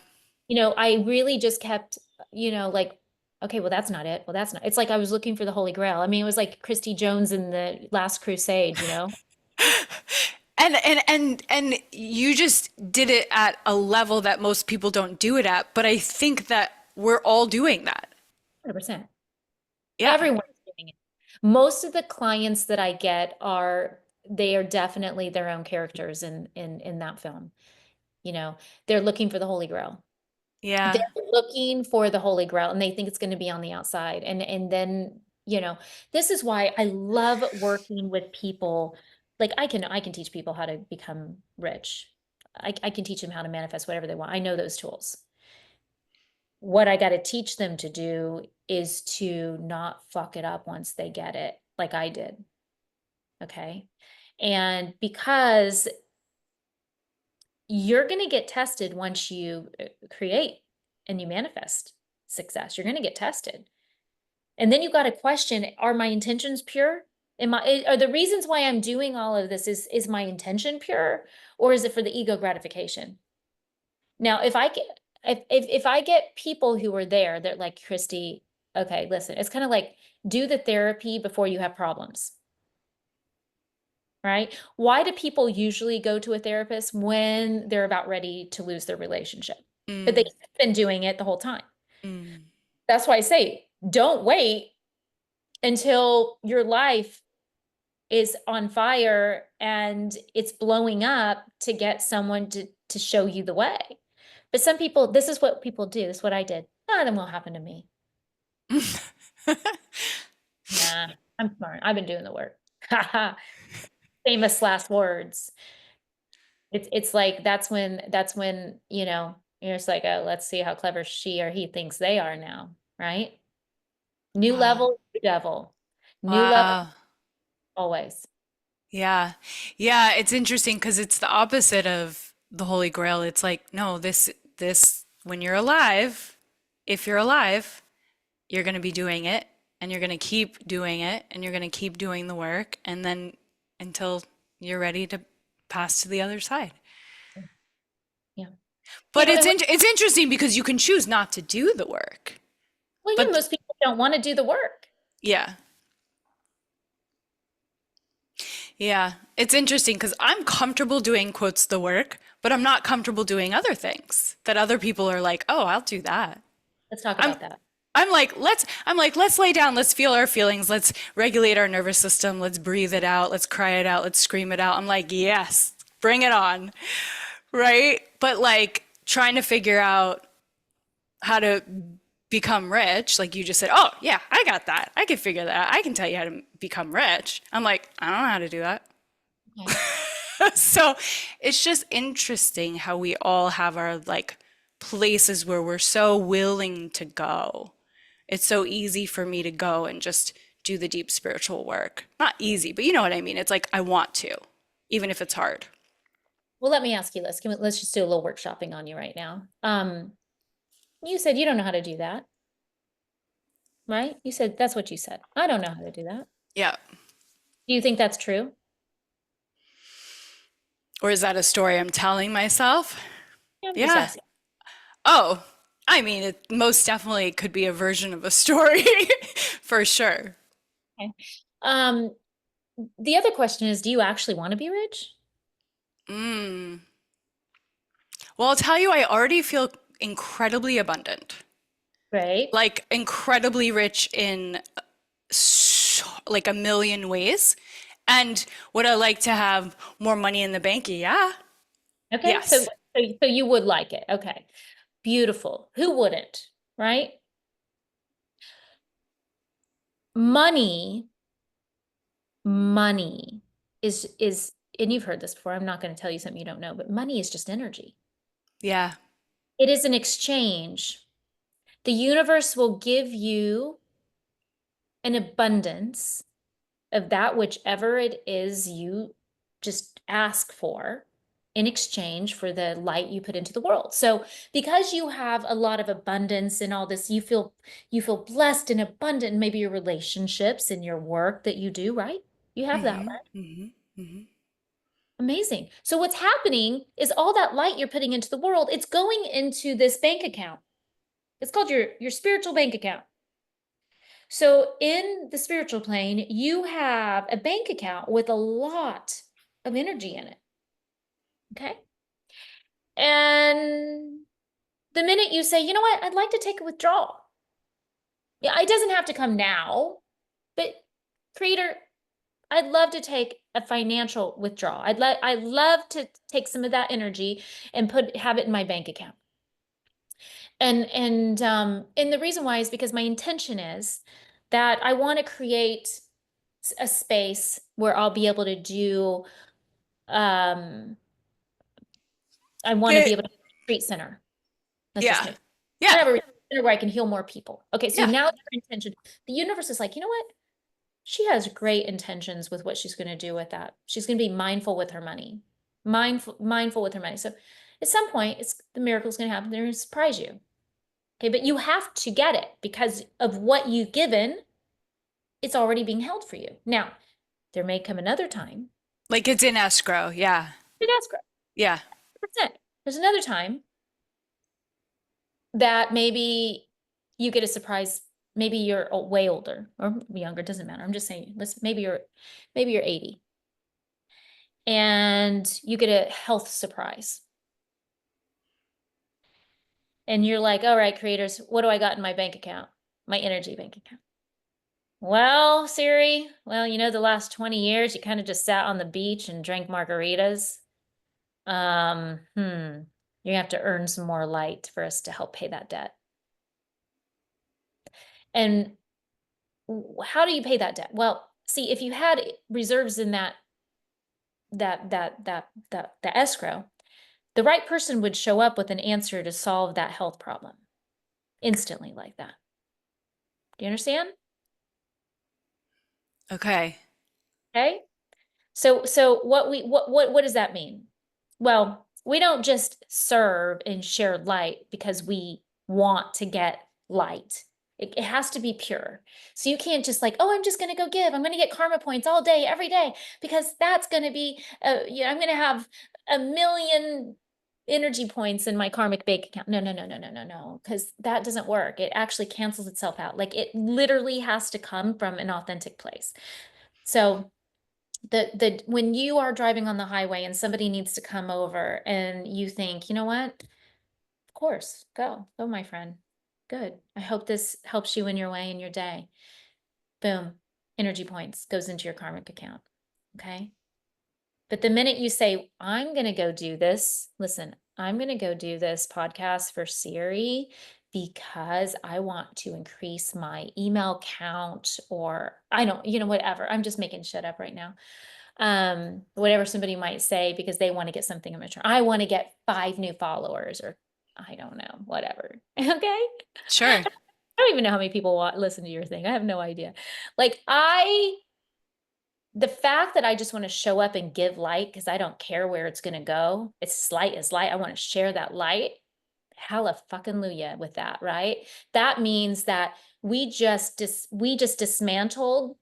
I really just kept, like, okay, well, that's not it. Well, that's not, it's like I was looking for the Holy Grail. I mean, it was like Christy Jones in the Last Crusade. And you just did it at a level that most people don't do it at, but I think that we're all doing that. 100%. Yeah. Everyone's doing it. Most of the clients that I get are they are definitely their own characters in that film. You know, they're looking for the Holy Grail. They're Yeah. looking for the Holy Grail and they think it's going to be on the outside. And then, you know, this is why I love working with people. Like I can teach people how to become rich. I can teach them how to manifest whatever they want. I know those tools. What I got to teach them to do is to not fuck it up once they get it, like I did. Okay. And because you're going to get tested once you create and you manifest success, you're going to get tested. And then you got to question, are my intentions pure? Are the reasons why I'm doing all of this is my intention pure, or is it for the ego gratification? Now, if I get people who are there, they're like, Christy, okay, listen, it's kind of like do the therapy before you have problems, right? Why do people usually go to a therapist when they're about ready to lose their relationship? But they've Mm, been doing it the whole time. mm. That's why I say, don't wait until your life is on fire and it's blowing up to get someone to show you the way. But some people, this is what people do. This is what I did. None of them will happen to me. Nah, I'm smart. I've been doing the work. Famous last words. It's like that's when, you know, you're just like, oh, let's see how clever she or he thinks they are now, right? New Wow. level, new devil. New level Wow. always. Yeah. Yeah, it's interesting because it's the opposite of the Holy Grail. It's like, no, this when you're alive, if you're alive, you're going to be doing it and you're going to keep doing it and you're going to keep doing the work and then until you're ready to pass to the other side. Yeah. You But know, and it's interesting because you can choose not to do the work. well, yeah, But most people don't want to do the work. yeah. Yeah, it's interesting because I'm comfortable doing quotes the work, but I'm not comfortable doing other things that other people are like, "Oh, I'll do that." Let's talk I'm about that. I'm like, let's lay down, let's feel our feelings, let's regulate our nervous system, let's breathe it out, let's cry it out, let's scream it out. I'm like, "Yes, bring it on." Right? But like trying to figure out how to become rich, like you just said, "Oh, yeah, I got that. I can figure that out. I can tell you how to become rich." I'm like, "I don't know how to do that." Okay. So it's just interesting how we all have our like places where we're so willing to go. It's so easy for me to go and just do the deep spiritual work. Not easy, but you know what I mean. It's like I want to, even if it's hard. Well, let me ask you this. Let's just do a little workshopping on you right now. You said you don't know how to do that, right? You said that's what you said. I don't know how to do that. Yeah. Do you think that's true? Or is that a story I'm telling myself? Yeah, I'm just Yeah. asking. Oh, I mean, it most definitely could be a version of a story for sure. Okay. Um, the other question is, do you actually want to be rich? Mm. Well, I'll tell you, I already feel incredibly abundant, Right. like incredibly rich in like a million ways. And would I like to have more money in the bank? Yeah. Okay. So, Yes. so you would like it. Okay. Beautiful. Who wouldn't? Right? Money, money is, and you've heard this before. I'm not going to tell you something you don't know, but money is just energy. Yeah. It is an exchange. The universe will give you an abundance of that whichever it is you just ask for in exchange for the light you put into the world. So because you have a lot of abundance and all this, you feel blessed and abundant in maybe your relationships and your work that you do, right? You have that, Mm-hmm. right? Mm-hmm. Mm-hmm. Amazing. So what's happening is all that light you're putting into the world, it's going into this bank account. It's called your spiritual bank account. So in the spiritual plane, you have a bank account with a lot of energy in it. Okay. And the minute you say, you know what, I'd like to take a withdrawal. Yeah, it doesn't have to come now, but creator, I'd love to take a financial withdrawal. I'd love to take some of that energy and have it in my bank account. And the reason why is because my intention is that I want to create a space where I'll be able to do, um, I want to be It, able to retreat center. Let's just yeah. make Yeah. I have a retreat center where I can heal more people. Okay, so Yeah. now their intention, the universe is like, you know what? She has great intentions with what she's going to do with that. She's going to be mindful with her money, mindful with her money. So at some point, the miracle's going to happen. They're going to surprise you. Okay, but you have to get it because of what you've given. It's already being held for you. Now, there may come another time. Like it's in escrow. Yeah. In escrow. Yeah. That's it. There's another time that maybe you get a surprise. Maybe you're way older or younger, doesn't matter. I'm just saying, maybe you're 80 and you get a health surprise. And you're like, all right, creators, what do I got in my bank account? My energy bank account. Well, Siri, the last 20 years, you kind of just sat on the beach and drank margaritas. You're gonna have to earn some more light for us to help pay that debt. And how do you pay that debt? Well, see, if you had reserves in the escrow, the right person would show up with an answer to solve that health problem instantly like that. Do you understand? Okay. Okay. So what does that mean? Well, we don't just serve and share light because we want to get light. It has to be pure. So you can't just like, oh, I'm just going to go give. I'm going to get karma points all day, every day, because that's going to be, I'm going to have 1,000,000 energy points in my karmic bank account. No, no, no, no, no, no, no, because that doesn't work. It actually cancels itself out. Like it literally has to come from an authentic place. So when you are driving on the highway and somebody needs to come over and you think, you know what? Of course, go, my friend. Good. I hope this helps you in your way in your day. Boom. Energy points goes into your karmic account. Okay. But the minute you say, I'm going to go do this, listen, I'm going to go do this podcast for Siri because I want to increase my email count, or I don't, whatever. I'm just making shit up right now. Whatever somebody might say because they want to get something in return. I want to get 5 new followers, or I don't know, whatever. Okay. Sure. I don't even know how many people listen to your thing. I have no idea. Like the fact that I just want to show up and give light because I don't care where it's going to go. It's light is light. I want to share that light. Hella fucking luya with that, right? That means that we just dismantled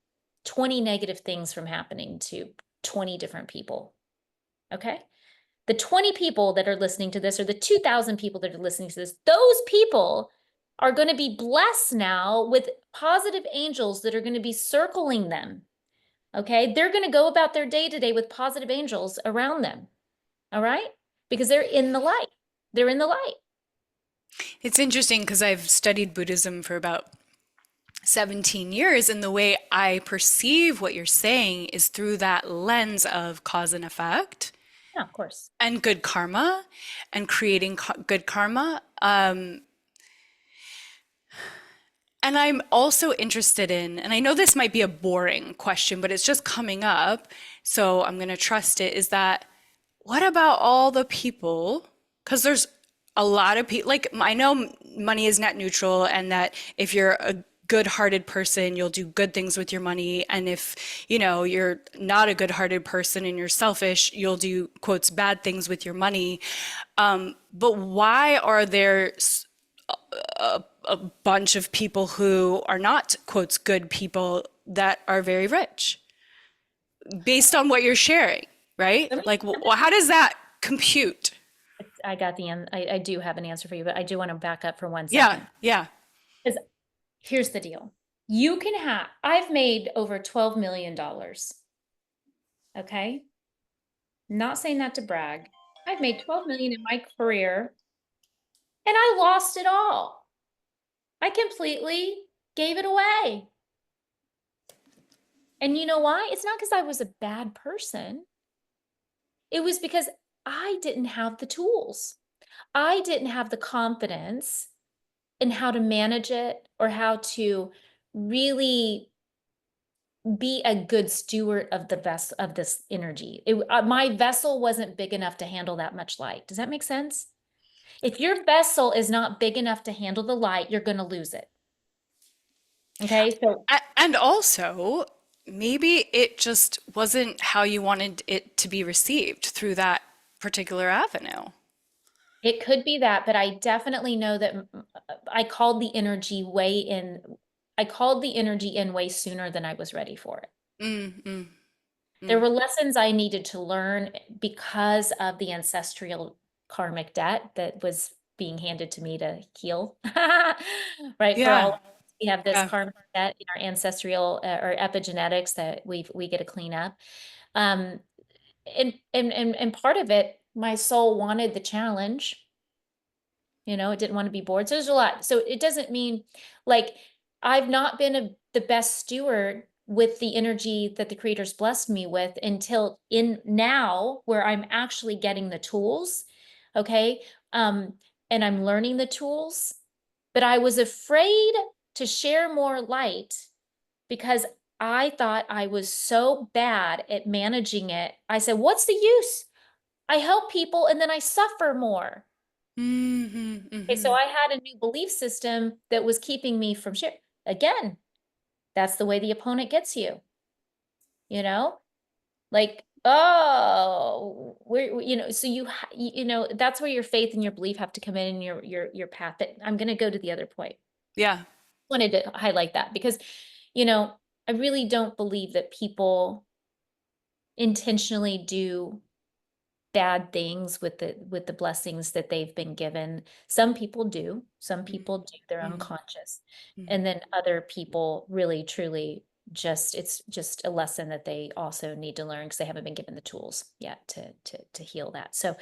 20 negative things from happening to 20 different people. Okay? The 20 people that are listening to this, or the 2,000 people that are listening to this, those people are going to be blessed now with positive angels that are going to be circling them. Okay? They're going to go about their day to day with positive angels around them. All right? Because they're in the light. They're in the light. It's interesting because I've studied Buddhism for about 17 years, and the way I perceive what you're saying is through that lens of cause and effect Yeah, of course. and good karma and creating good karma. And I'm also interested in, and I know this might be a boring question, but it's just coming up, so I'm going to trust it, is that what about all the people? Because there's a lot of people, like I know money is net neutral, and that if you're a good-hearted person, you'll do good things with your money. And if, you're not a good-hearted person and you're selfish, you'll do, quotes, bad things with your money. But why are there a bunch of people who are not, quotes, good people that are very rich based on what you're sharing, right? Like, how does that compute? I do have an answer for you, but I do want to back up for 1 Yeah, second. yeah. Because here's the deal. I've made over $12 million. Okay. Not saying that to brag. I've made 12 million in my career and I lost it all. I completely gave it away. And you know why? It's not because I was a bad person. It was because I didn't have the tools. I didn't have the confidence in how to manage it or how to really be a good steward of the vessel of this energy. My vessel wasn't big enough to handle that much light. Does that make sense? If your vessel is not big enough to handle the light, you're going to lose it. Okay. So And also, maybe it just wasn't how you wanted it to be received through that particular avenue. it could be that, but I definitely know that I called the energy way in. I called the energy in way sooner than I was ready for it. Mm, mm, There mm. were lessons I needed to learn because of the ancestral karmic debt that was being handed to me to heal. Right? For Yeah, all, we have this yeah. karmic debt in our ancestral or epigenetics that we get to clean up. Um, and part of it, my soul wanted the challenge. It didn't want to be bored. So there's a lot. So it doesn't mean like I've not been the best steward with the energy that the creator's blessed me with until in now where I'm actually getting the tools. Okay. Um, and I'm learning the tools, but I was afraid to share more light because I thought I was so bad at managing it. I said, what's the use? I help people and then I suffer more. Hmm, Okay, so hmm. I had a new belief system that was keeping me from share. Again, that's the way the opponent gets you, you know? Like, oh, so that's where your faith and your belief have to come in and your path. That I'm going to go to the other point. Yeah. Wanted to highlight that because, you know, I really don't believe that people intentionally do bad things with the blessings that they've been given. Some people do. Some people do. They're Mm, unconscious. mm. And then other people really truly it's just a lesson that they also need to learn because they haven't been given the tools yet to heal that. So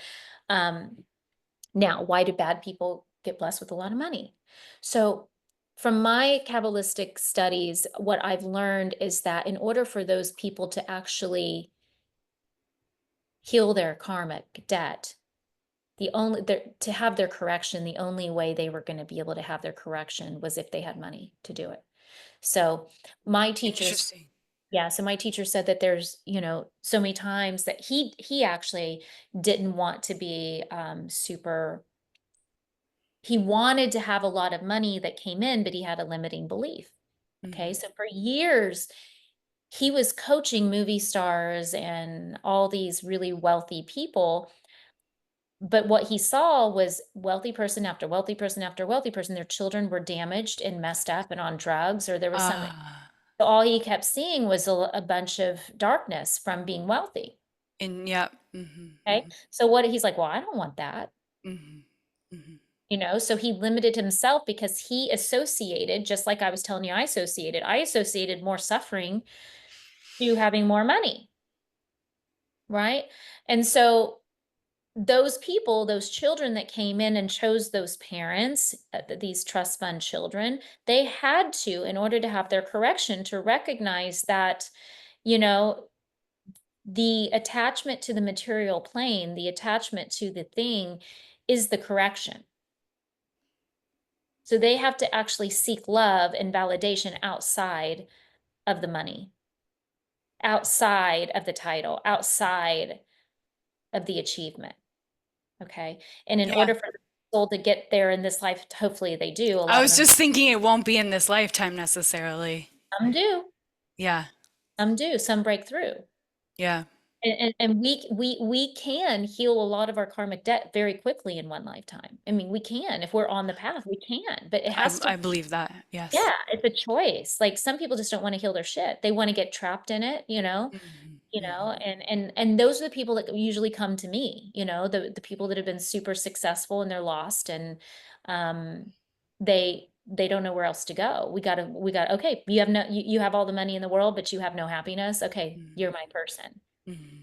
now why do bad people get blessed with a lot of money? So from my Kabbalistic studies, what I've learned is that in order for those people to actually heal their karmic debt, to have their correction, the only way they were going to be able to have their correction was if they had money to do it. So my teachers, Interesting. yeah, so my teacher said that there's, so many times that he actually didn't want to be super. He wanted to have a lot of money that came in, but he had a limiting belief. Okay, Mm. so for years he was coaching movie stars and all these really wealthy people, but what he saw was wealthy person after wealthy person after wealthy person. Their children were damaged and messed up and on drugs, or there was some. Ah, All he kept seeing was a bunch of darkness from being wealthy. yeah. Hmm, Okay. So what he's like, well, I don't want that. hmm, hmm. So he limited himself because he associated, just like I was telling you, I associated more suffering to having more money. Right. And so those people, those children that came in and chose those parents, these trust fund children, they had to, in order to have their correction, to recognize that, you know, the attachment to the material plane, the attachment to the thing is the correction. So they have to actually seek love and validation outside of the money, outside of the title, outside of the achievement. Okay. And in Yeah. order for the soul to get there in this life, hopefully they do. A I lot of was them, just thinking it won't be in this lifetime necessarily. some do, Yeah. some break through. Yeah. And we can heal a lot of our karmic debt very quickly in one lifetime. I mean, we can, if we're on the path, we can, but it has to, I believe that. Yes. yeah, it's a choice. Like some people just don't want to heal their shit. They want to get trapped in it, Hmm, hmm. and those are the people that usually come to me, the people that have been super successful and they're lost and um they don't know where else to go. We got okay, you have all the money in the world, but you have no happiness. Okay, you're my person. Hmm.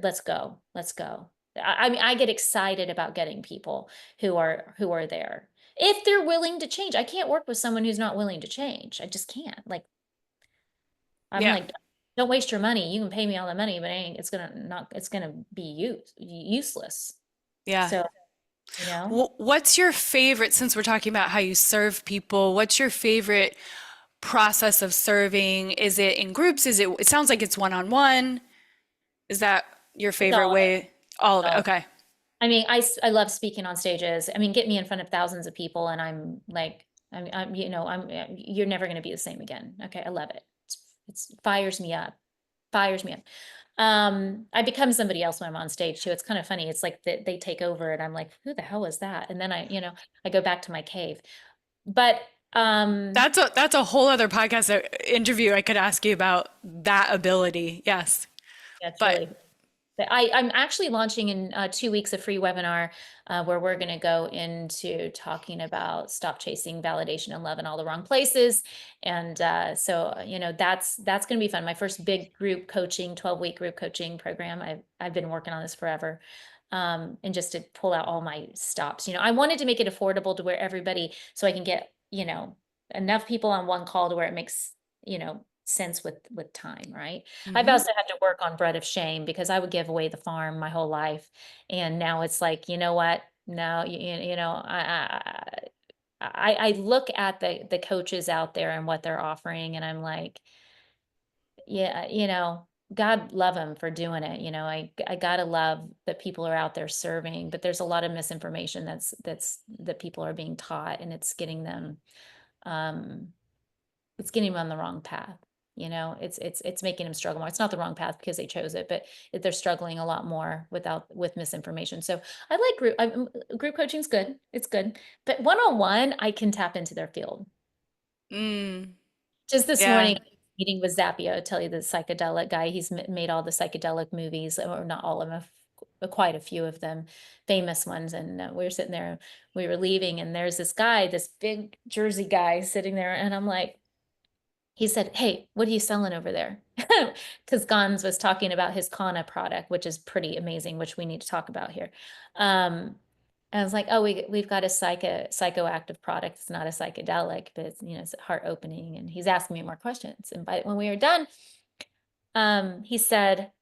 Let's go. Let's go. I mean, I get excited about getting people who are there. If they're willing to change. I can't work with someone who's not willing to change. I just can't. Like I'm Yeah. like, don't waste your money. You can pay me all the money, but it's gonna be useless. Yeah. So, you know, What's your favorite, since we're talking about how you serve people, what's your favorite process of serving? Is it in groups? It sounds like it's one-on-one. Is that your it's favorite all of it. way? All of it. All of it. Okay. I mean, I love speaking on stages. I mean, get me in front of thousands of people and I'm like, you're never going to be the same again. Okay. I love it. It's fires me up, fires me up. I become somebody else when I'm on stage too. It's kind of funny. It's like they take over and I'm like, who the hell was that? And then I go back to my cave. But, um, That's a whole other podcast interview I could ask you about that ability. Yes. yeah, it's But really, I'm actually launching in 2 weeks a free webinar where we're going to go into talking about stop chasing validation and love in all the wrong places. And that's going to be fun. My first big group coaching, 12-week group coaching program. I've been working on this forever. And just to pull out all my stops. I wanted to make it affordable to where everybody, so I can get, enough people on one call to where it makes, sense with time, right? I've mhm. also had to work on bread of shame because I would give away the farm my whole life. And now it's like, you know what? No, I look at the coaches out there and what they're offering, and I'm like, yeah, God love them for doing it. I gotta love that people are out there serving, but there's a lot of misinformation that people are being taught, and um, it's getting them on the wrong path. It's making them struggle more. It's not the wrong path because they chose it, but they're struggling a lot more with misinformation. So I like group coaching's good. It's good, but one-on-one, I can tap into their field. Mm, Just this yeah. morning, meeting with Zappio, I tell you, the psychedelic guy. He's made all the psychedelic movies, or not all of them, quite a few of them, famous ones. And we were sitting there, we were leaving, and there's this guy, this big Jersey guy sitting there, and I'm like, he said, "Hey, what are you selling over there?" Because Gons was talking about his Kana product, which is pretty amazing, which we need to talk about here. And I was like, "Oh, we've got a psychoactive product. It's not a psychedelic, but it's heart opening." And he's asking me more questions. And when we were done, he said,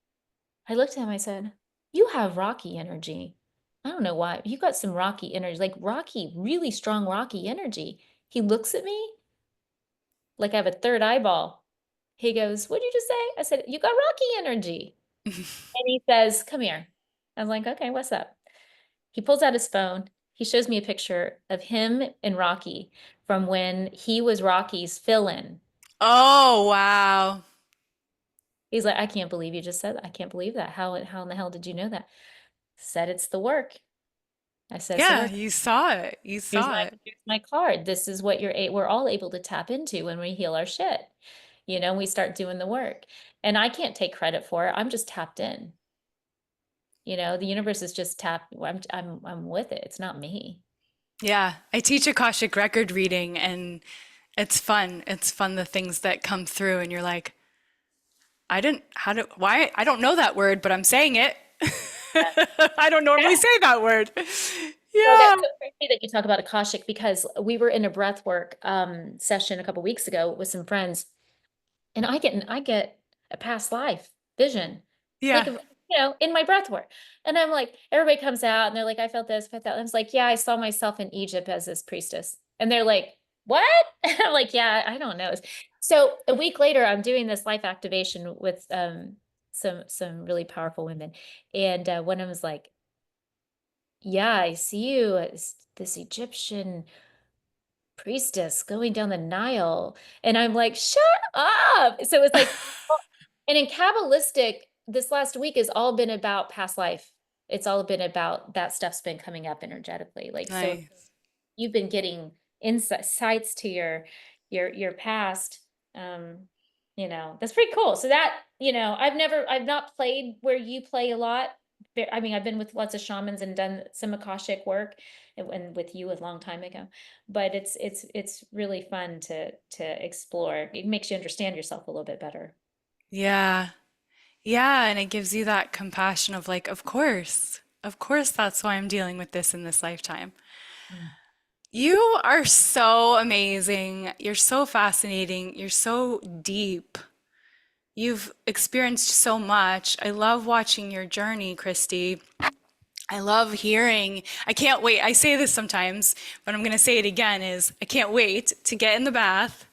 I looked at him, I said, "You have Rocky energy. I don't know why. You got some Rocky energy, like Rocky, really strong Rocky energy." He looks at me like I have a third eyeball. He goes, "What'd you just say?" I said, "You got Rocky energy." And he says, "Come here." I was like, "Okay, what's up?" He pulls out his phone. He shows me a picture of him and Rocky from when he was Rocky's fill-in. Oh, wow. He's like, "I can't believe you just said that. I can't believe that. How in the hell did you know that?" Said it's the work. I said it's the Yeah, work. you saw it. You saw it. Here's my card. This is what we're all able to tap into when we heal our shit. We start doing the work. And I can't take credit for it. I'm just tapped in. The universe is just tapped. I'm with it. It's not me. Yeah, I teach Akashic record reading and it's fun. It's fun the things that come through and you're like, why? I don't know that word, but I'm saying it. Yeah. I don't normally say that word. Well, Yeah. that's so crazy that you talk about Akashic because we were in a breath work session a couple weeks ago with some friends, and I get a past life vision, like Yeah. in my breath work. And I'm like, everybody comes out and they're like, "I felt this, felt that." And I was like, "Yeah, I saw myself in Egypt as this priestess." And they're like, "What?" I'm like, "Yeah, I don't know." So a week later, I'm doing this life activation with some really powerful women. And one of them was like, "Yeah, I see you as this Egyptian priestess going down the Nile." And I'm like, "Shut up." So it's like, well, and in Kabbalistic, this last week has all been about past life. It's all been about that stuff's been coming up energetically. Like, so Nice. you've been getting insights to your past. Um, that's pretty cool. So I've not played where you play a lot. I mean, I've been with lots of shamans and done some Akashic work and with you a long time ago. But it's really fun to explore. It makes you understand yourself a little bit better. Yeah. Yeah. And it gives you that compassion of like, of course, that's why I'm dealing with this in this lifetime. Mm. You are so amazing. You're so fascinating. You're so deep. You've experienced so much. I love watching your journey, Christy. I love hearing. I can't wait. I say this sometimes, but I'm going to say it again is I can't wait to get in the bath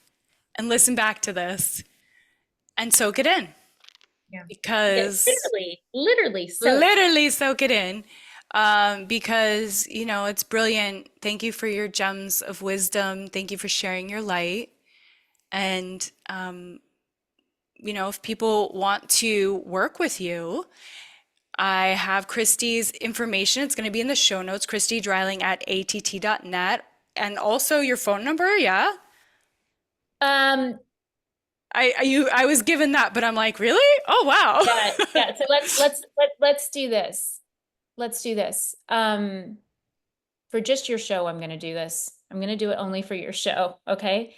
and listen back to this and soak it in Yeah. Yeah, because literally soak. literally soak it in because it's brilliant. Thank you for your gems of wisdom. Thank you for sharing your light. And if people want to work with you, I have Christy's information. It's going to be in the show notes, Christy Dreiling at att.net. And also your phone number, yeah? Um, I was given that, but I'm like, really? Oh wow. yeah, yeah. So let's do this. Let's do this. For just your show, I'm going to do this. I'm going to do it only for your show. Okay.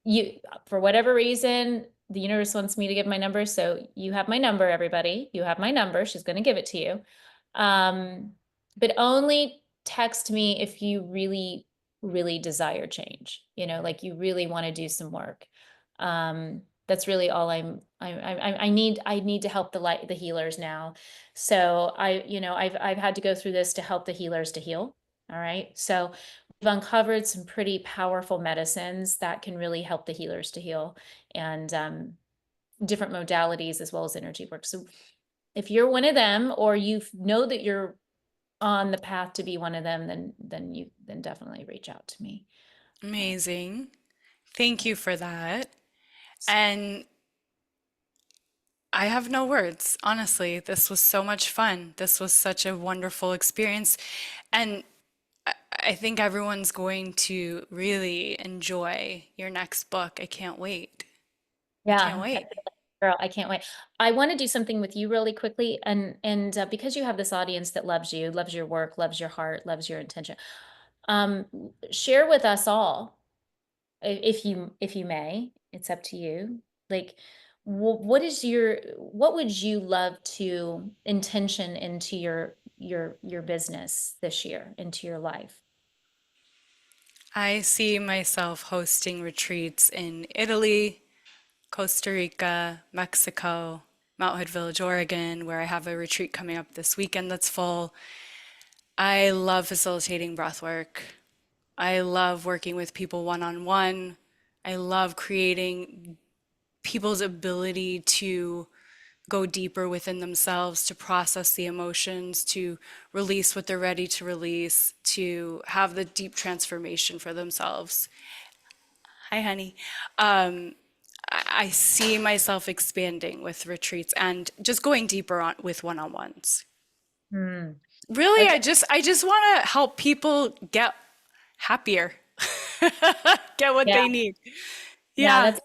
You, for whatever reason, the universe wants me to give my number. So you have my number, everybody. You have my number. She's going to give it to you. Um, but only text me if you really, really desire change, like you really want to do some work. That's really all I need to help the healers now. So I've had to go through this to help the healers to heal. All right. So we've uncovered some pretty powerful medicines that can really help the healers to heal, and different modalities as well as energy work. So if you're one of them, or you know that you're on the path to be one of them, then definitely reach out to me. Amazing. Thank you for that. And I have no words, honestly. This was so much fun. This was such a wonderful experience. And I think everyone's going to really enjoy your next book. I can't wait. I can't Yeah, wait. girl, I can't wait. I want to do something with you really quickly, and because you have this audience that loves you, loves your work, loves your heart, loves your intention. Um, Share with us all, if you may. It's up to you. Like, what would you love to intention into your business this year, into your life? I see myself hosting retreats in Italy, Costa Rica, Mexico, Mount Hood Village, Oregon, where I have a retreat coming up this weekend that's full. I love facilitating breath work. I love working with people one on one. I love creating people's ability to go deeper within themselves, to process the emotions, to release what they're ready to release, to have the deep transformation for themselves. Hi, honey. I see myself expanding with retreats and just going deeper with one-on-ones. Hmm. Really, Okay. I just want to help people get happier, get what Yeah. they need. Yeah, Yeah. that's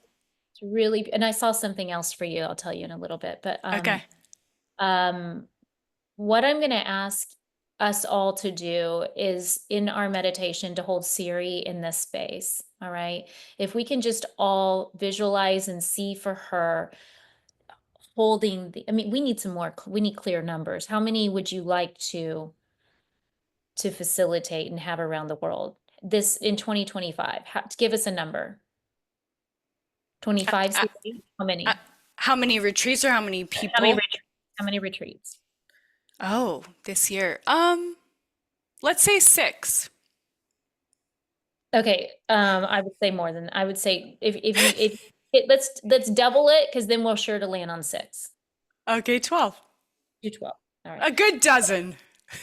really, and I saw something else for you. I'll tell you in a little bit, but Okay. um, what I'm going to ask us all to do is in our meditation to hold Siri in this space. All right. If we can just all visualize and see for her holding I mean, we need some more, we need clear numbers. How many would you like to facilitate and have around the world this in 2025? Give us a number. 25, Uh, Siri? How uh, many? how many retreats or how many How many people? retreats? How many retreats? Oh, this year. Let's say six. Okay, I would say more than I would say if let's double it, because then we're sure to land on 6. Okay, 12. Do 12. All right. A good dozen.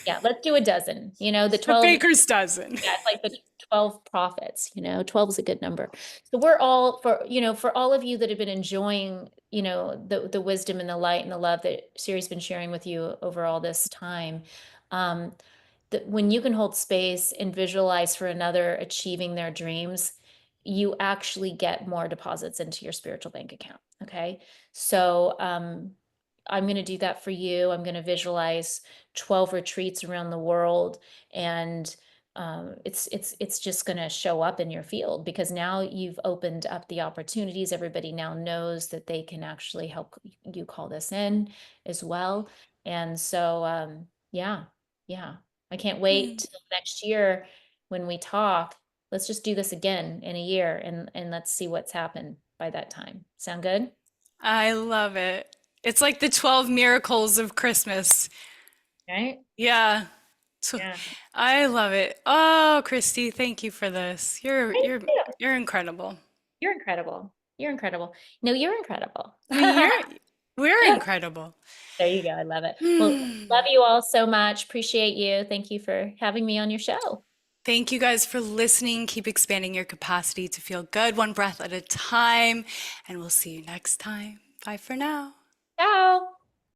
Yeah, let's do a dozen. The The 12, baker's dozen. yeah, it's like the 12 prophets, 12 is a good number. So we're all for all of you that have been enjoying, the wisdom and the light and the love that Siri's been sharing with you over all this time. Um, that when you can hold space and visualize for another achieving their dreams, you actually get more deposits into your spiritual bank account. Okay. So I'm going to do that for you. I'm going to visualize 12 retreats around the world, and it's just going to show up in your field, because now you've opened up the opportunities. Everybody now knows that they can actually help you call this in as well. And so yeah, yeah. I can't wait Hmm. till next year when we talk. Let's just do this again in a year, and let's see what's happened by that time. Sound good? I love it. It's like the 12 miracles of Christmas. Right? Yeah. So Yeah. I love it. Oh, Christy, thank you for this. You're Thank you're you. you're incredible. You're incredible. You're incredible. No, you're incredible. I mean, we're incredible. There you go. I love it. Well, love Hmm. you all so much. Appreciate you. Thank you for having me on your show. Thank you guys for listening. Keep expanding your capacity to feel good one breath at a time, and we'll see you next time. Bye for now.